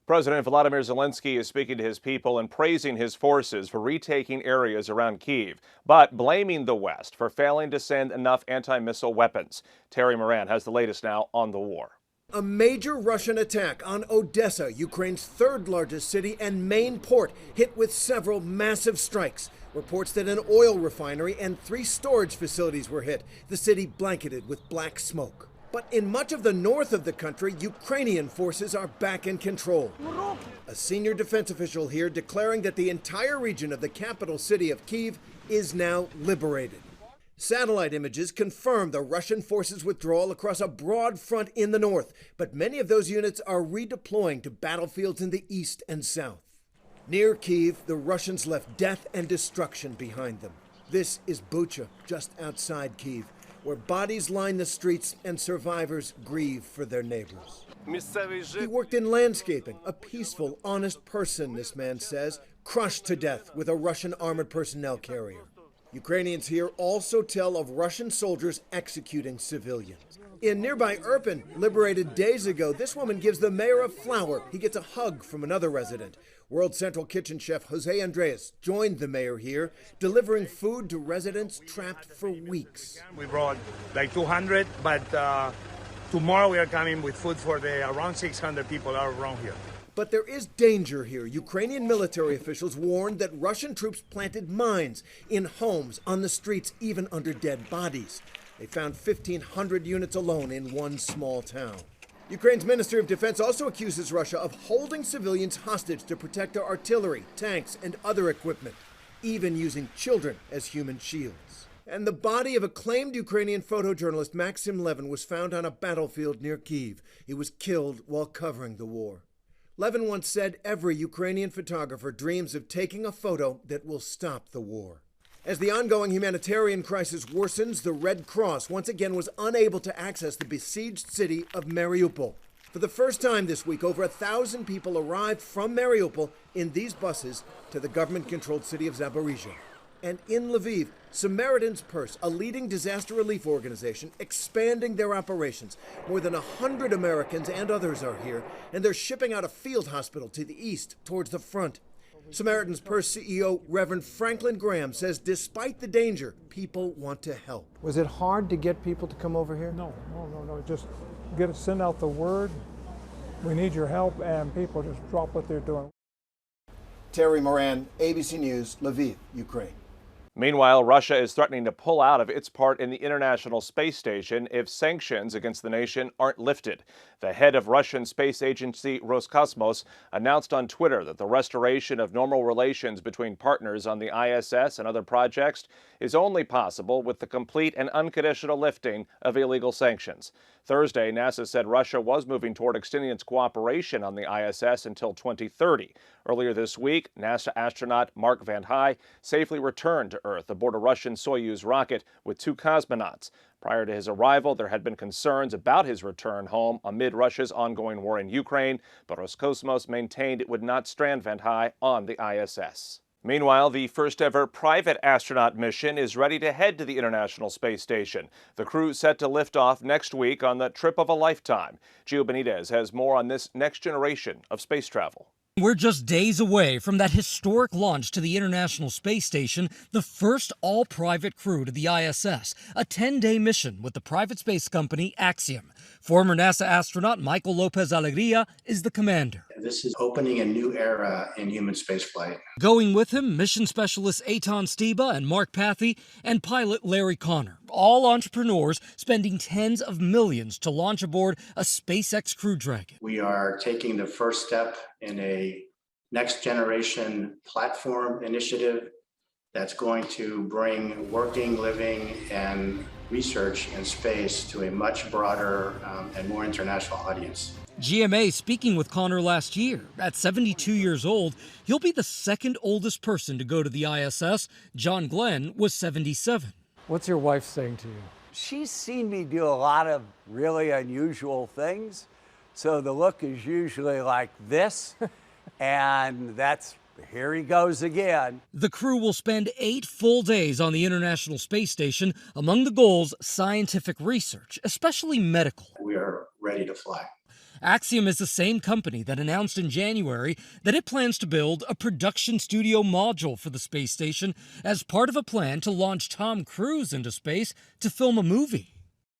President Volodymyr Zelensky is speaking to his people and praising his forces for retaking areas around Kyiv, but blaming the West for failing to send enough anti-missile weapons. Terry Moran has the latest now on the war. A major Russian attack on Odessa, Ukraine's third largest city and main port, hit with several massive strikes. Reports that an oil refinery and 3 storage facilities were hit, the city blanketed with black smoke. But in much of the north of the country, Ukrainian forces are back in control. A senior defense official here declaring that the entire region of the capital city of Kyiv is now liberated. Satellite images confirm the Russian forces' withdrawal across a broad front in the north, but many of those units are redeploying to battlefields in the east and south. Near Kyiv, the Russians left death and destruction behind them. This is Bucha, just outside Kyiv, where bodies line the streets and survivors grieve for their neighbors. He worked in landscaping, a peaceful, honest person, this man says, crushed to death with a Russian armored personnel carrier. Ukrainians here also tell of Russian soldiers executing civilians. In nearby Irpin, liberated days ago, this woman gives the mayor a flower. He gets a hug from another resident. World Central Kitchen chef Jose Andreas joined the mayor here, delivering food to residents trapped for weeks. We brought like 200, but tomorrow we are coming with food for the around 600 people that are around here. But there is danger here. Ukrainian military officials warned that Russian troops planted mines in homes, on the streets, even under dead bodies. They found 1,500 units alone in one small town. Ukraine's Ministry of Defense also accuses Russia of holding civilians hostage to protect their artillery, tanks, and other equipment, even using children as human shields. And the body of acclaimed Ukrainian photojournalist Maxim Levin was found on a battlefield near Kyiv. He was killed while covering the war. Levin once said every Ukrainian photographer dreams of taking a photo that will stop the war. As the ongoing humanitarian crisis worsens, the Red Cross once again was unable to access the besieged city of Mariupol. For the first time this week, over 1,000 people arrived from Mariupol in these buses to the government-controlled city of Zaporizhia. And in Lviv, Samaritan's Purse, a leading disaster relief organization, expanding their operations. More than 100 Americans and others are here, and they're shipping out a field hospital to the east, towards the front. Samaritan's Purse CEO Reverend Franklin Graham says despite the danger, people want to help. Was it hard to get people to come over here? No. Just send out the word. We need your help, and people just drop what they're doing. Terry Moran, ABC News, Lviv, Ukraine. Meanwhile, Russia is threatening to pull out of its part in the International Space Station if sanctions against the nation aren't lifted. The head of Russian space agency Roscosmos announced on Twitter that the restoration of normal relations between partners on the ISS and other projects is only possible with the complete and unconditional lifting of illegal sanctions. Thursday, NASA said Russia was moving toward extending its cooperation on the ISS until 2030. Earlier this week, NASA astronaut Mark Van Hye safely returned to Earth aboard a Russian Soyuz rocket with 2 cosmonauts. Prior to his arrival, there had been concerns about his return home amid Russia's ongoing war in Ukraine, but Roscosmos maintained it would not strand Van Hye on the ISS. Meanwhile, the first ever private astronaut mission is ready to head to the International Space Station. The crew set to lift off next week on the trip of a lifetime. Gio Benitez has more on this next generation of space travel. We're just days away from that historic launch to the International Space Station, the first all-private crew to the ISS, a 10-day mission with the private space company Axiom. Former NASA astronaut Michael Lopez Alegria is the commander. This is opening a new era in human spaceflight. Going with him, mission specialists Eitan Stiba and Mark Pathy and pilot Larry Connor, all entrepreneurs spending tens of millions to launch aboard a SpaceX Crew Dragon. We are taking the first step in a next generation platform initiative that's going to bring working, living, and research in space to a much broader and more international audience. GMA speaking with Connor last year. At 72 years old, he'll be the second oldest person to go to the ISS. John Glenn was 77. What's your wife saying to you? She's seen me do a lot of really unusual things. So the look is usually like this, and that's, here he goes again. The crew will spend 8 full days on the International Space Station. Among the goals, scientific research, especially medical. We are ready to fly. Axiom is the same company that announced in January that it plans to build a production studio module for the space station as part of a plan to launch Tom Cruise into space to film a movie.